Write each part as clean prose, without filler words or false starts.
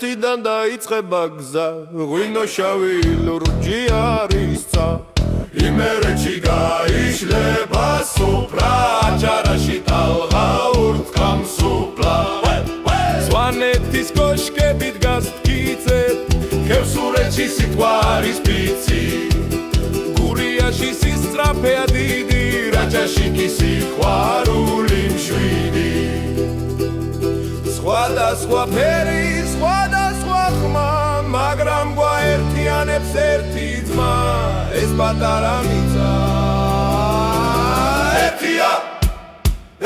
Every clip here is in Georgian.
წესიდან დაიწყება გზა ღვინო შავი ლურჯი არის ცა იმერეთში გაიშლება სუფრა აჭარაში ტალღა ურთქამ სუფლა სვანეთის კოშკები დგას მტკიცედ ხევსურეთში სიტყვა არის ფიცი გურიაში სისწრაფეა დიდი რაჭაში კი სიყვარული მშვიდი სხვადასხვა ფერი სხვადასხვა ხმა მაგრამ გვაერთიანებს ერთი ძმა ეს პატარა მიწა ერთია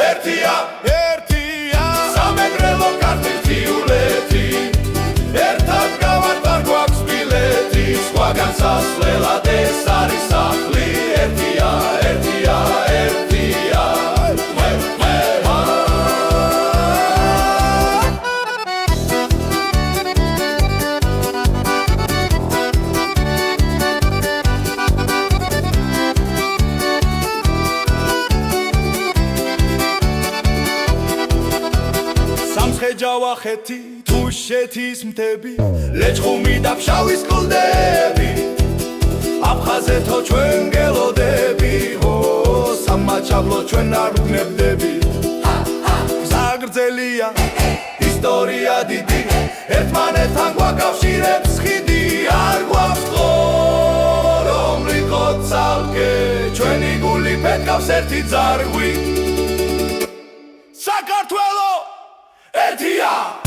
ერთია ერთია სამეგრელო ქართლ-თიულეთი ერთად გავარდარ გვაქვს ბილეთი სხვაგან სასვლელად ეს არის სახლი ერთია ერთია ერთია ჯავახეთი თუშეთის მთები ლეჩხუმი და ფშავის კლდები აფხაზეთო ჩვენ გელოდები ო სამაჩაბლო ჩვენ არ ვგნებდები გზაგრძელია ისტორია დიდი ერთმანეთთან გვაკავშირებს ხიდი არ გვაქვს რომლიყო ცალკე ჩვენი გული ფეთქავს ერთი ძარღვი საქართველო Etia!